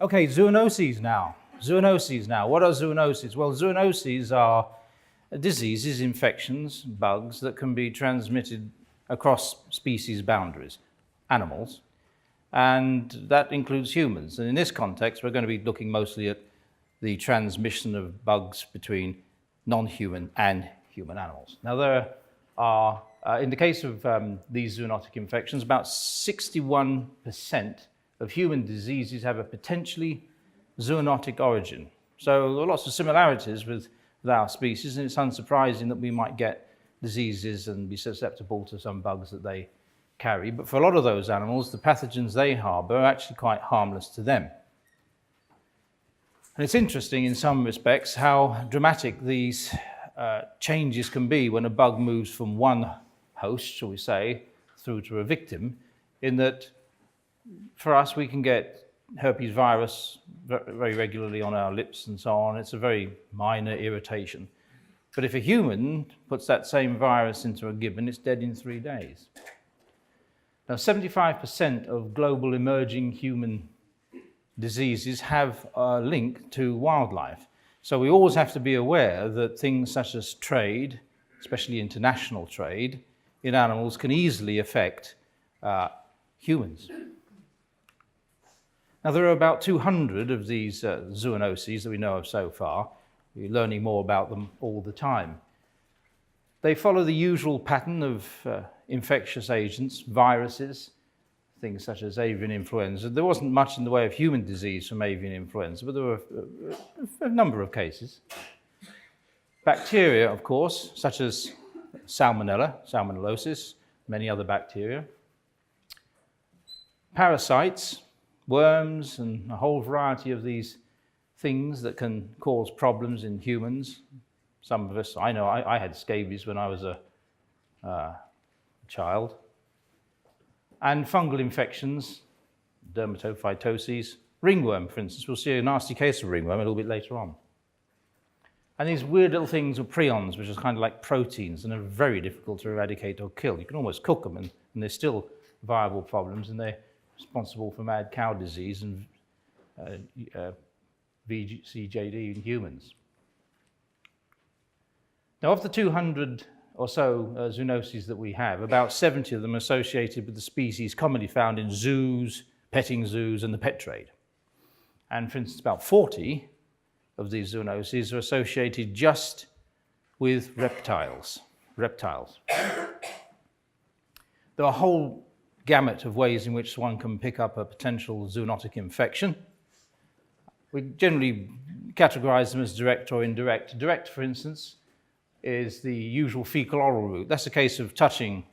Okay, zoonoses now. Zoonoses now. What are zoonoses? Well, zoonoses are diseases, infections, bugs that can be transmitted across species boundaries, animals, and that includes humans. And in this context, we're going to be looking mostly at the transmission of bugs between non-human and human animals. Now, there are, in the case of these zoonotic infections, about 61% of human diseases have a potentially zoonotic origin. So there are lots of similarities with our species, and it's unsurprising that we might get diseases and be susceptible to some bugs that they carry. But for a lot of those animals, the pathogens they harbour are actually quite harmless to them. And it's interesting in some respects how dramatic these changes can be when a bug moves from one host, shall we say, through to a victim, in that for us we can get herpes virus very regularly on our lips and so on. It's a very minor irritation. But if a human puts that same virus into a gibbon, it's dead in 3 days. Now, 75% of global emerging human diseases have a link to wildlife. So we always have to be aware that things such as trade, especially international trade, in animals can easily affect humans. Now, there are about 200 of these zoonoses that we know of so far. We're learning more about them all the time. They follow the usual pattern of infectious agents, viruses, things such as avian influenza. There wasn't much in the way of human disease from avian influenza, but there were a number of cases. Bacteria, of course, such as salmonella, salmonellosis, many other bacteria. Parasites, worms, and a whole variety of these things that can cause problems in humans. Some of us, I know, I had scabies when I was a child. And fungal infections, dermatophytoses, ringworm, for instance. We'll see a nasty case of ringworm a little bit later on. And these weird little things are prions, which are kind of like proteins and are very difficult to eradicate or kill. You can almost cook them, and they're still viable problems, and they're responsible for mad cow disease and VCJD in humans. Now, of the 200 or so zoonoses that we have, about 70 of them are associated with the species commonly found in zoos, petting zoos, and the pet trade. And for instance, about 40 of these zoonoses are associated just with reptiles. There are a whole gamut of ways in which one can pick up a potential zoonotic infection. We generally categorize them as direct or indirect. Direct, for instance, is the usual fecal-oral route. That's a case of touching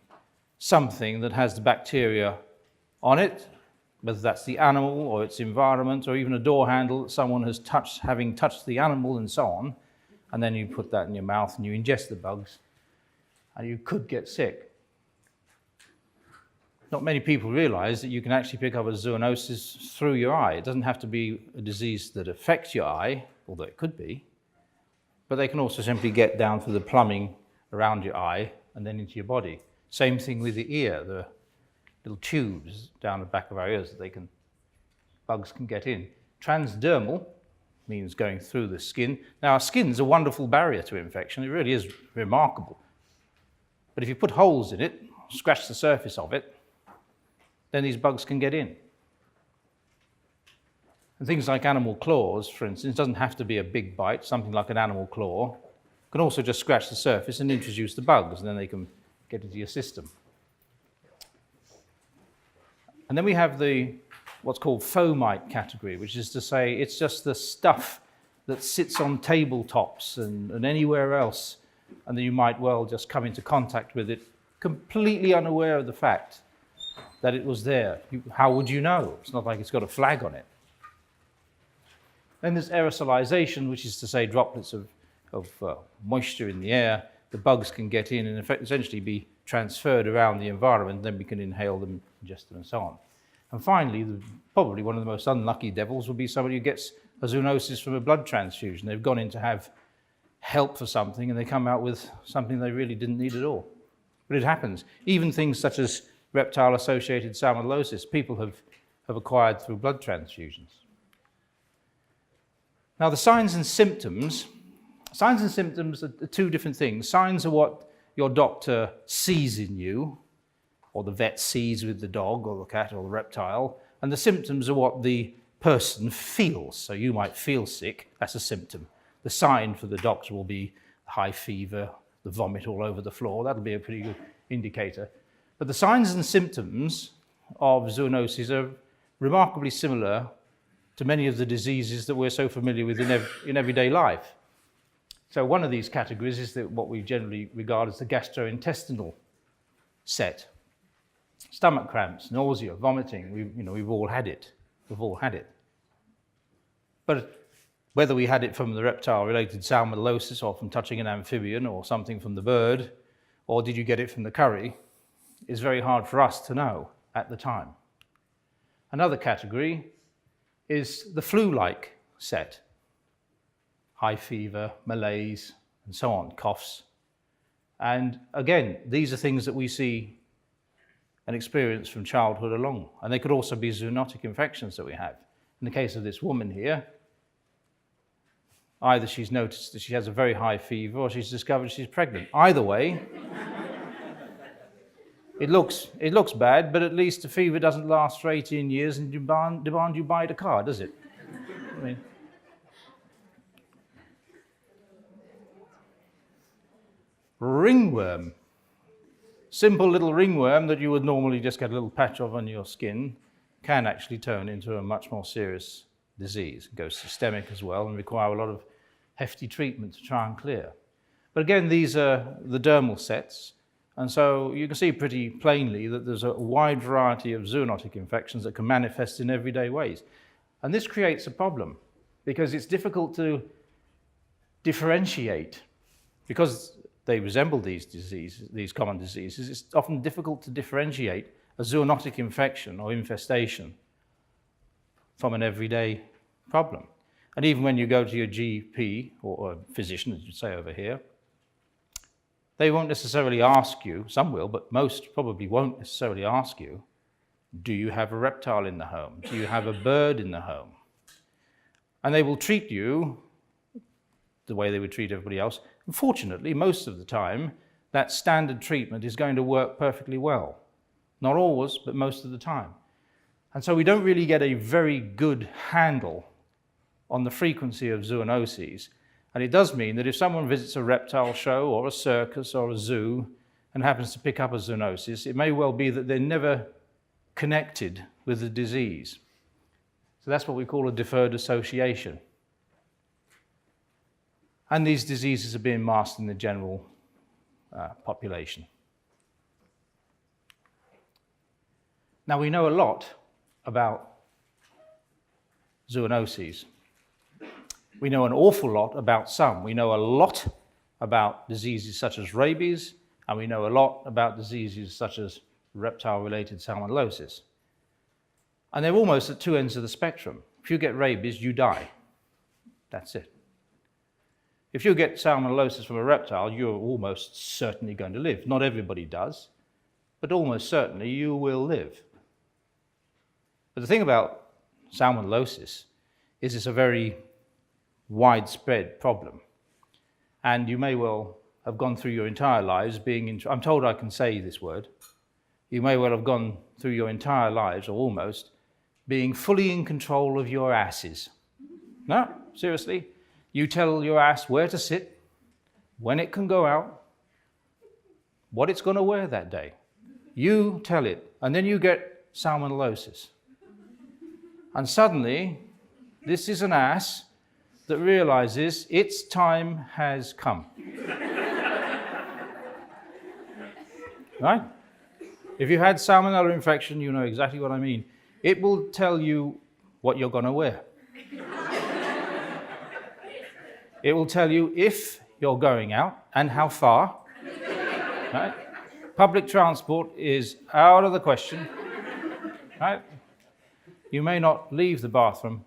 something that has the bacteria on it, whether that's the animal or its environment or even a door handle that someone has touched, having touched the animal and so on, and then you put that in your mouth and you ingest the bugs, and you could get sick. Not many people realize that you can actually pick up a zoonosis through your eye. It doesn't have to be a disease that affects your eye, although it could be, but they can also simply get down through the plumbing around your eye and then into your body. Same thing with the ear. There are little tubes down the back of our ears that bugs can get in. Transdermal means going through the skin. Now, our skin's a wonderful barrier to infection. It really is remarkable. But if you put holes in it, scratch the surface of it, then these bugs can get in. And things like animal claws, for instance, doesn't have to be a big bite. Something like an animal claw can also just scratch the surface and introduce the bugs, and then they can get into your system. And then we have what's called fomite category, which is to say it's just the stuff that sits on tabletops and anywhere else, and then you might well just come into contact with it, completely unaware of the fact that it was there. How would you know? It's not like it's got a flag on it. Then there's aerosolization, which is to say droplets of moisture in the air. The bugs can get in and essentially be transferred around the environment, then we can inhale them, ingest them, and so on. And finally, probably one of the most unlucky devils would be somebody who gets a zoonosis from a blood transfusion. They've gone in to have help for something, and they come out with something they really didn't need at all. But it happens. Even things such as reptile-associated salmonellosis, people have acquired through blood transfusions. Now, the signs and symptoms are two different things. Signs are what your doctor sees in you, or the vet sees with the dog or the cat or the reptile, and the symptoms are what the person feels. So you might feel sick, that's a symptom. The sign for the doctor will be high fever, the vomit all over the floor. That'll be a pretty good indicator. But the signs and symptoms of zoonoses are remarkably similar to many of the diseases that we're so familiar with in everyday life. So one of these categories is what we generally regard as the gastrointestinal set. Stomach cramps, nausea, vomiting, we've all had it. We've all had it. But whether we had it from the reptile-related salmonellosis or from touching an amphibian or something from the bird, or did you get it from the curry, is very hard for us to know at the time. Another category is the flu-like set. High fever, malaise, and so on, coughs. And again, these are things that we see and experience from childhood along. And they could also be zoonotic infections that we have. In the case of this woman here, either she's noticed that she has a very high fever or she's discovered she's pregnant. Either way, it looks bad, but at least the fever doesn't last for 18 years and demand you buy the car, does it? I mean, ringworm. Simple little ringworm that you would normally just get a little patch of on your skin can actually turn into a much more serious disease. It goes systemic as well and require a lot of hefty treatment to try and clear. But again, these are the dermal sets, and so you can see pretty plainly that there's a wide variety of zoonotic infections that can manifest in everyday ways. And this creates a problem because it's difficult to differentiate. Because they resemble these diseases, these common diseases, it's often difficult to differentiate a zoonotic infection or infestation from an everyday problem. And even when you go to your GP or a physician, as you say over here, they won't necessarily ask you, some will, but most probably won't necessarily ask you, do you have a reptile in the home? Do you have a bird in the home? And they will treat you the way they would treat everybody else. Unfortunately, most of the time, that standard treatment is going to work perfectly well. Not always, but most of the time. And so we don't really get a very good handle on the frequency of zoonoses. And it does mean that if someone visits a reptile show or a circus or a zoo and happens to pick up a zoonosis, it may well be that they're never connected with the disease. So that's what we call a deferred association. And these diseases are being masked in the general population. Now, we know a lot about zoonoses. We know an awful lot about some. We know a lot about diseases such as rabies, and we know a lot about diseases such as reptile-related salmonellosis. And they're almost at two ends of the spectrum. If you get rabies, you die. That's it. If you get salmonellosis from a reptile, you're almost certainly going to live. Not everybody does, but almost certainly you will live. But the thing about salmonellosis is it's a very widespread problem. And you may well have gone through your entire lives I'm told I can say this word. You may well have gone through your entire lives, or almost, being fully in control of your asses. No, seriously. You tell your ass where to sit, when it can go out, what it's going to wear that day. You tell it, and then you get salmonellosis. And suddenly, this is an ass that realizes its time has come. Right? If you had salmonella infection, you know exactly what I mean. It will tell you what you're going to wear. It will tell you if you're going out and how far. Right? Public transport is out of the question. Right? You may not leave the bathroom,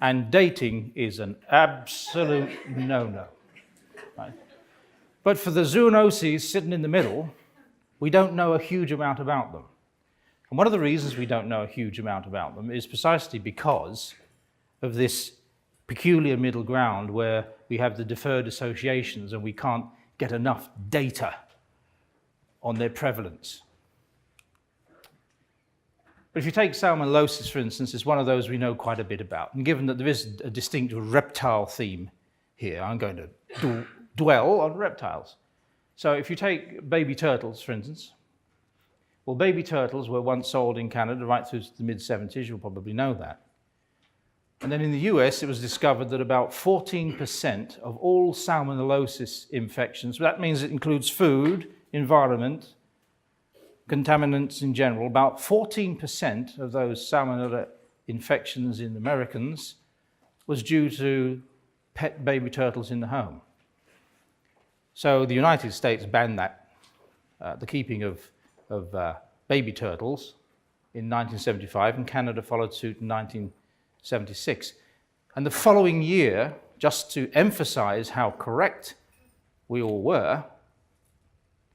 and dating is an absolute no-no. Right? But for the zoonoses sitting in the middle, we don't know a huge amount about them. And one of the reasons we don't know a huge amount about them is precisely because of this peculiar middle ground where we have the deferred associations and we can't get enough data on their prevalence. But if you take salmonellosis, for instance, it's one of those we know quite a bit about. And given that there is a distinct reptile theme here, I'm going to dwell on reptiles. So if you take baby turtles, for instance, well, baby turtles were once sold in Canada right through to the mid-70s, you'll probably know that. And then in the US, it was discovered that about 14% of all salmonellosis infections, that means it includes food, environment, contaminants in general, about 14% of those salmonella infections in Americans was due to pet baby turtles in the home. So the United States banned that, the keeping of baby turtles in 1975, and Canada followed suit in 1976. And the following year, just to emphasize how correct we all were,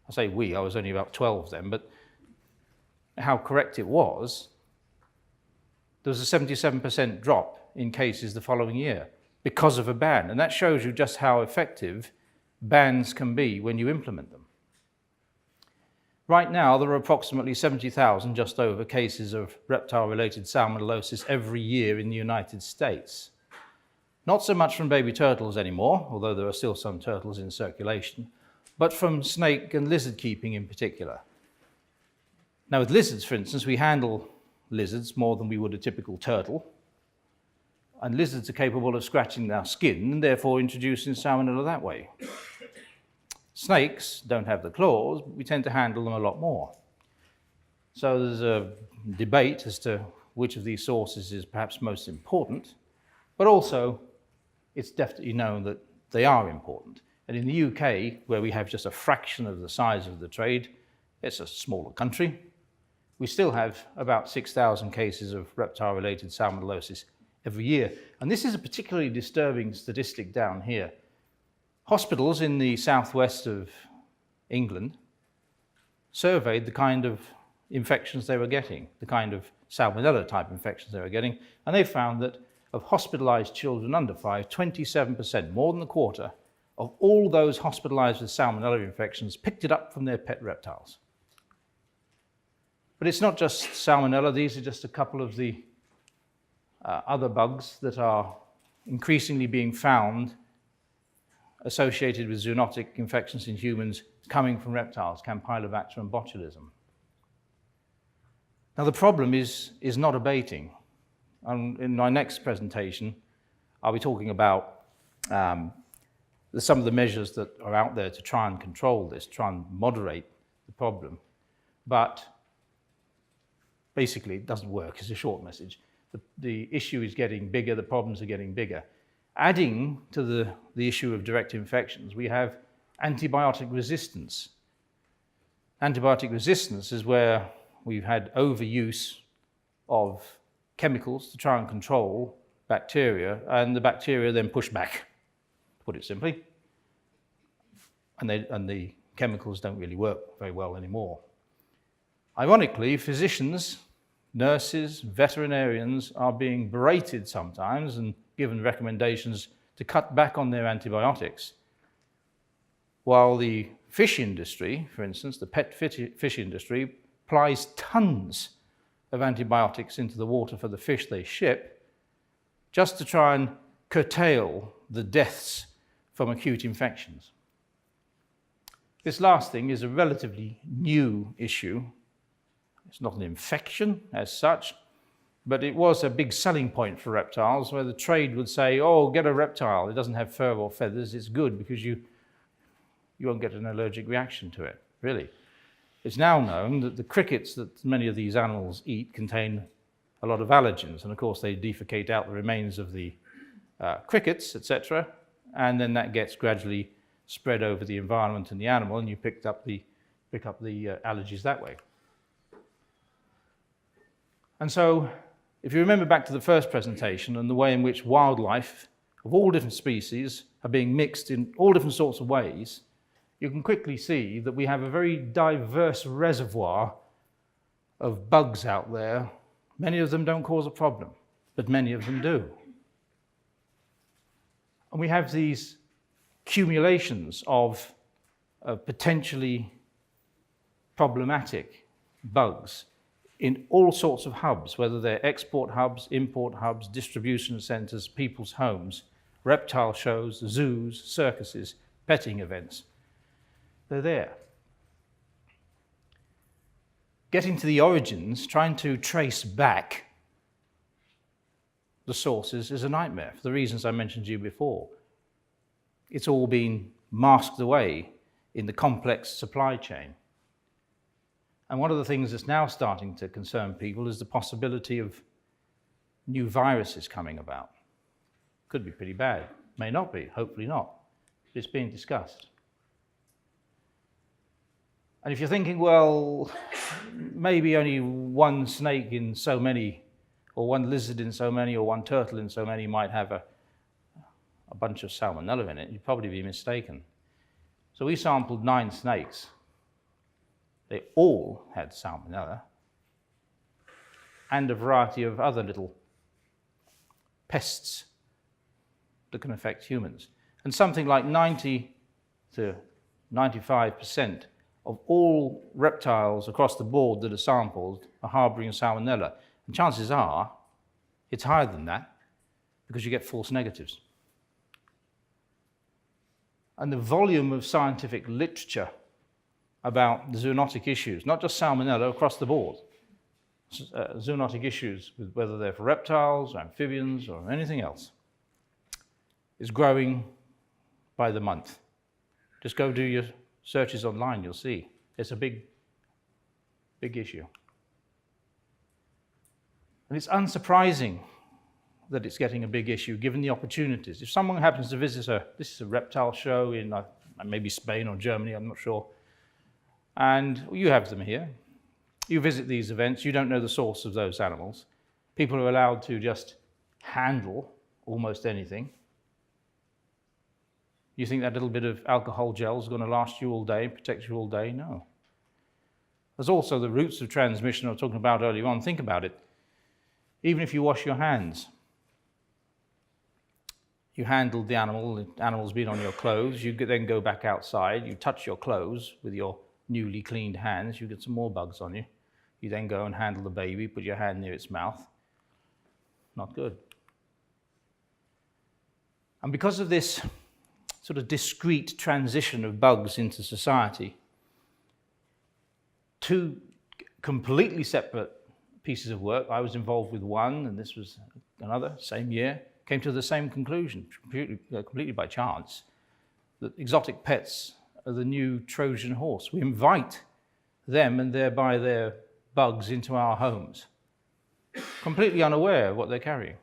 I say we, I was only about 12 then, but how correct it was, there was a 77% drop in cases the following year because of a ban. And that shows you just how effective bans can be when you implement them. Right now, there are approximately 70,000, just over, cases of reptile-related salmonellosis every year in the United States. Not so much from baby turtles anymore, although there are still some turtles in circulation, but from snake and lizard keeping in particular. Now with lizards, for instance, we handle lizards more than we would a typical turtle, and lizards are capable of scratching our skin and therefore introducing salmonella that way. Snakes don't have the claws, but we tend to handle them a lot more. So there's a debate as to which of these sources is perhaps most important, but also it's definitely known that they are important. And in the UK, where we have just a fraction of the size of the trade, it's a smaller country, we still have about 6,000 cases of reptile-related salmonellosis every year. And this is a particularly disturbing statistic down here. Hospitals in the southwest of England surveyed the kind of infections they were getting, the kind of salmonella-type infections they were getting, and they found that of hospitalized children under 5, 27%, more than a quarter, of all those hospitalized with salmonella infections picked it up from their pet reptiles. But it's not just salmonella, these are just a couple of the other bugs that are increasingly being found associated with zoonotic infections in humans coming from reptiles, Campylobacter and botulism. Now the problem is not abating. In my next presentation, I'll be talking about some of the measures that are out there to try and control this, try and moderate the problem. But basically, it doesn't work, it's a short message. The issue is getting bigger, the problems are getting bigger. Adding to the issue of direct infections, we have antibiotic resistance. Antibiotic resistance is where we've had overuse of chemicals to try and control bacteria, and the bacteria then push back, to put it simply. And the chemicals don't really work very well anymore. Ironically, physicians, nurses, veterinarians are being berated sometimes and given recommendations to cut back on their antibiotics, while the fish industry, for instance, the pet fish industry, applies tons of antibiotics into the water for the fish they ship just to try and curtail the deaths from acute infections. This last thing is a relatively new issue. It's not an infection as such, but it was a big selling point for reptiles where the trade would say, oh, get a reptile, it doesn't have fur or feathers, it's good because you won't get an allergic reaction to it, really. It's now known that the crickets that many of these animals eat contain a lot of allergens, and of course they defecate out the remains of the crickets, etc., and then that gets gradually spread over the environment and the animal, and you pick up the allergies that way. And so, if you remember back to the first presentation and the way in which wildlife of all different species are being mixed in all different sorts of ways, you can quickly see that we have a very diverse reservoir of bugs out there. Many of them don't cause a problem, but many of them do. And we have these accumulations of potentially problematic bugs in all sorts of hubs, whether they're export hubs, import hubs, distribution centres, people's homes, reptile shows, zoos, circuses, petting events. They're there. Getting to the origins, trying to trace back the sources is a nightmare for the reasons I mentioned to you before. It's all been masked away in the complex supply chain. And one of the things that's now starting to concern people is the possibility of new viruses coming about. Could be pretty bad. May not be, hopefully not. It's being discussed. And if you're thinking, well, maybe only one snake in so many, or one lizard in so many, or one turtle in so many might have a bunch of salmonella in it, you'd probably be mistaken. So we sampled 9 snakes. They all had salmonella and a variety of other little pests that can affect humans. And something like 90 to 95% of all reptiles across the board that are sampled are harbouring salmonella. And chances are it's higher than that because you get false negatives. And the volume of scientific literature about the zoonotic issues, not just salmonella, across the board, zoonotic issues, whether they're for reptiles, or amphibians, or anything else, is growing by the month. Just go do your searches online, you'll see. It's a big, big issue. And it's unsurprising that it's getting a big issue, given the opportunities. If someone happens to visit this is a reptile show in maybe Spain or Germany, I'm not sure, and you have them here. You visit these events, you don't know the source of those animals. People are allowed to just handle almost anything. You think that little bit of alcohol gel is going to last you all day, protect you all day? No. There's also the routes of transmission I was talking about earlier on. Think about it. Even if you wash your hands, you handled the animal's been on your clothes, you then go back outside, you touch your clothes with your newly cleaned hands, you get some more bugs on you. You then go and handle the baby, put your hand near its mouth. Not good. And because of this sort of discrete transition of bugs into society, 2 completely separate pieces of work, I was involved with one and this was another, same year, came to the same conclusion, completely by chance, that exotic pets are the new Trojan horse. We invite them and thereby their bugs into our homes, completely unaware of what they're carrying.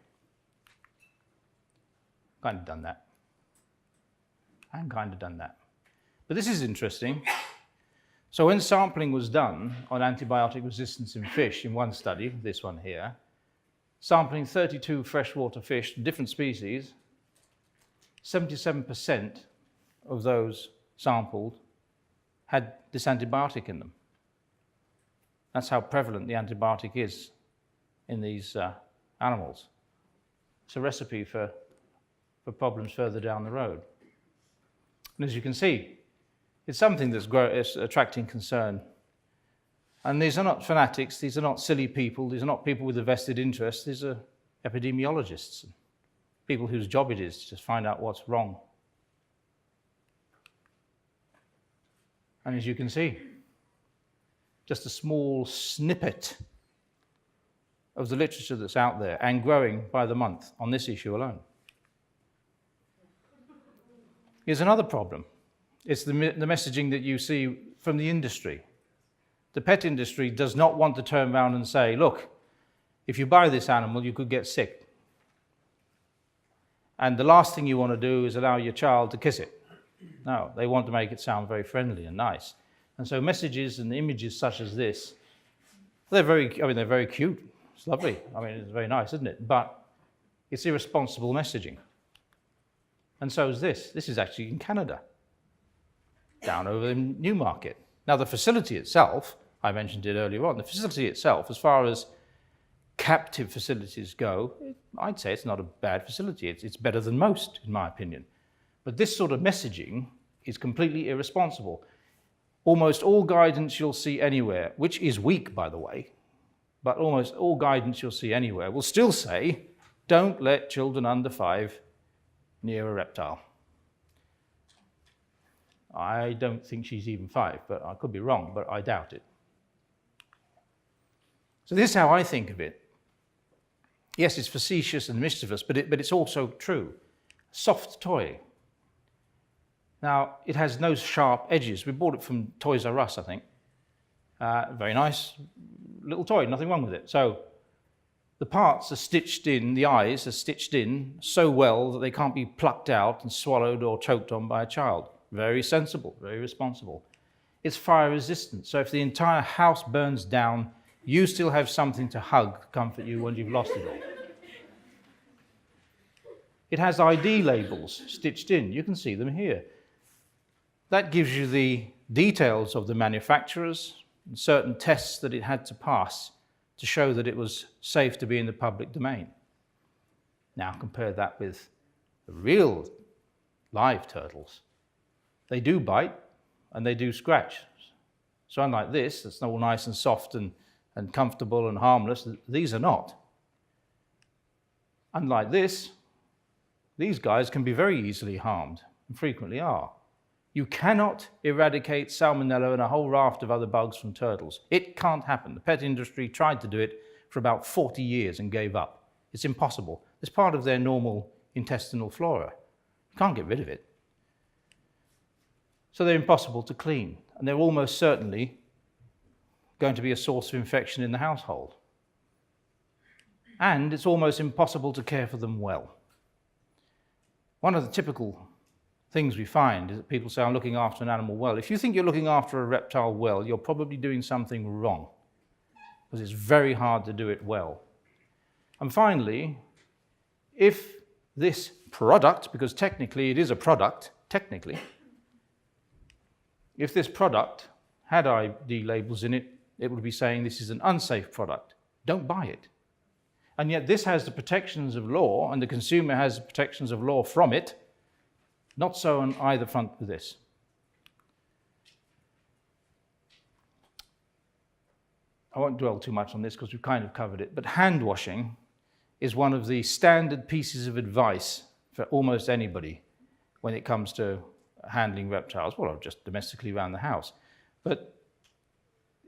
Kind of done that. And kind of done that. But this is interesting. So when sampling was done on antibiotic resistance in fish in one study, this one here, sampling 32 freshwater fish, different species, 77% of those sampled had this antibiotic in them. That's how prevalent the antibiotic is in these animals. It's a recipe for problems further down the road. And as you can see, it's something that's attracting concern. And these are not fanatics, these are not silly people, these are not people with a vested interest, these are epidemiologists, people whose job it is to just find out what's wrong. And as you can see, just a small snippet of the literature that's out there and growing by the month on this issue alone. Here's another problem. It's the messaging that you see from the industry. The pet industry does not want to turn around and say, look, if you buy this animal, you could get sick. And the last thing you want to do is allow your child to kiss it. No, they want to make it sound very friendly and nice. And so messages and images such as this, they're very cute. It's lovely. It's very nice, isn't it? But it's irresponsible messaging. And so is this. This is actually in Canada, down over in Newmarket. Now, the facility itself, I mentioned it earlier on, the facility itself, as far as captive facilities go, I'd say it's not a bad facility. It's better than most, in my opinion. But this sort of messaging is completely irresponsible. Almost all guidance you'll see anywhere, which is weak, by the way, but almost all guidance you'll see anywhere will still say, don't let children under 5 near a reptile. I don't think she's even 5, but I could be wrong, but I doubt it. So this is how I think of it. Yes, it's facetious and mischievous, but it's also true. Soft toy. Now, it has no sharp edges. We bought it from Toys R Us, I think. Very nice little toy, nothing wrong with it. So the parts are stitched in, the eyes are stitched in so well that they can't be plucked out and swallowed or choked on by a child. Very sensible, very responsible. It's fire resistant, so if the entire house burns down, you still have something to hug, comfort you when you've lost it all. It has ID labels stitched in. You can see them here. That gives you the details of the manufacturers and certain tests that it had to pass to show that it was safe to be in the public domain. Now compare that with the real live turtles. They do bite and they do scratch. So unlike this, that's all nice and soft and comfortable and harmless, these are not. Unlike this, these guys can be very easily harmed and frequently are. You cannot eradicate salmonella and a whole raft of other bugs from turtles. It can't happen. The pet industry tried to do it for about 40 years and gave up. It's impossible. It's part of their normal intestinal flora. You can't get rid of it. So they're impossible to clean, and they're almost certainly going to be a source of infection in the household. And it's almost impossible to care for them well. One of the typical things we find is that people say, I'm looking after an animal well. If you think you're looking after a reptile well, you're probably doing something wrong, because it's very hard to do it well. And finally, if this product, because technically it is a product, technically, if this product had ID labels in it, it would be saying this is an unsafe product. Don't buy it. And yet this has the protections of law, and the consumer has the protections of law from it. Not so on either front with this. I won't dwell too much on this because we've kind of covered it, but hand washing is one of the standard pieces of advice for almost anybody when it comes to handling reptiles, well, just domestically around the house. But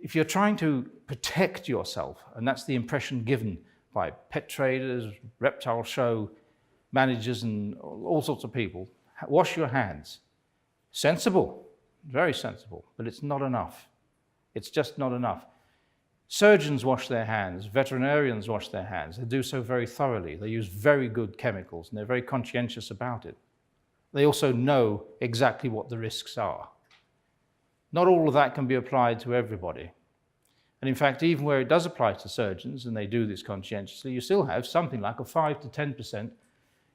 if you're trying to protect yourself, and that's the impression given by pet traders, reptile show managers, and all sorts of people, wash your hands. Sensible, very sensible, but it's not enough. It's just not enough. Surgeons wash their hands, veterinarians wash their hands. They do so very thoroughly. They use very good chemicals, and they're very conscientious about it. They also know exactly what the risks are. Not all of that can be applied to everybody. And in fact, even where it does apply to surgeons, and they do this conscientiously, you still have something like a 5 to 10%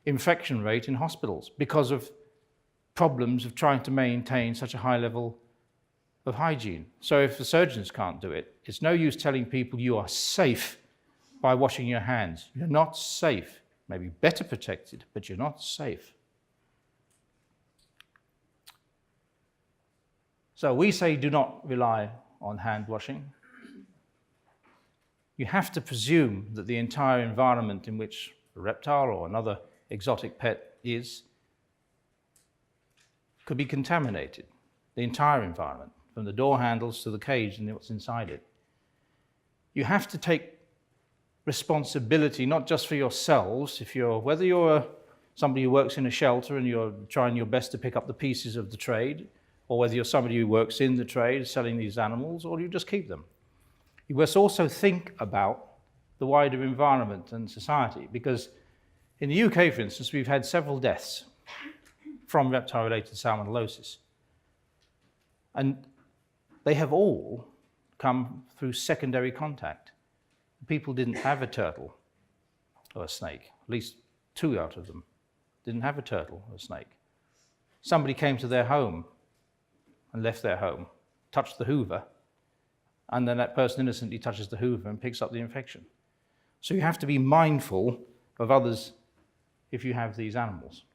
infection rate in hospitals because of problems of trying to maintain such a high level of hygiene. So if the surgeons can't do it, it's no use telling people you are safe by washing your hands. You're not safe. Maybe better protected, but you're not safe. So we say do not rely on hand washing. You have to presume that the entire environment in which a reptile or another exotic pet could be contaminated. The entire environment, from the door handles to the cage and what's inside it. You have to take responsibility, not just for yourselves, whether you're somebody who works in a shelter and you're trying your best to pick up the pieces of the trade, or whether you're somebody who works in the trade selling these animals, or you just keep them. You must also think about the wider environment and society, because in the UK, for instance, we've had several deaths from reptile-related salmonellosis. And they have all come through secondary contact. People didn't have a turtle or a snake. At least 2 out of them didn't have a turtle or a snake. Somebody came to their home and left their home, touched the hoover, and then that person innocently touches the hoover and picks up the infection. So you have to be mindful of others if you have these animals.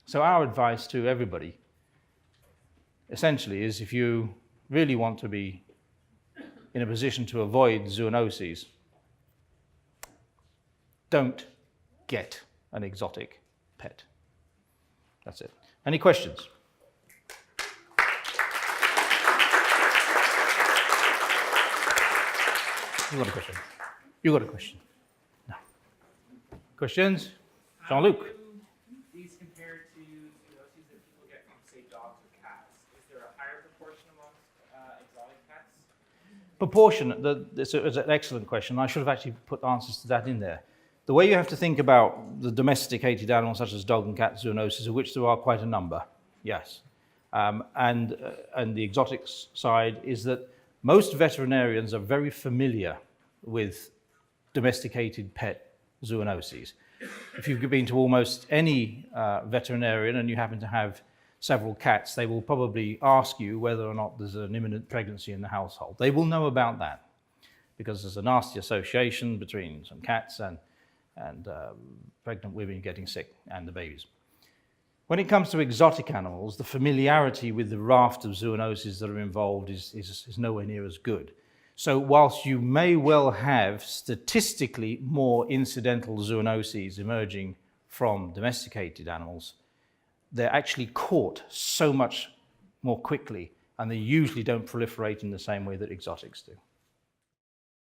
So our advice to everybody essentially is, if you really want to be in a position to avoid zoonoses, don't get an exotic pet. That's it. Any questions? You got a question? You got a question? No. Questions? Jean-Luc? How do these compare to zoonoses that people get from, say, dogs or cats? Is there a higher proportion amongst exotic pets? Proportion, it's an excellent question. I should have actually put answers to that in there. The way you have to think about the domesticated animals such as dog and cat zoonoses, of which there are quite a number, yes. And the exotics side is that most veterinarians are very familiar with domesticated pet zoonoses. If you've been to almost any veterinarian and you happen to have several cats, they will probably ask you whether or not there's an imminent pregnancy in the household. They will know about that because there's a nasty association between some cats and pregnant women getting sick and the babies. When it comes to exotic animals, the familiarity with the raft of zoonoses that are involved is nowhere near as good. So whilst you may well have statistically more incidental zoonoses emerging from domesticated animals, they're actually caught so much more quickly, and they usually don't proliferate in the same way that exotics do.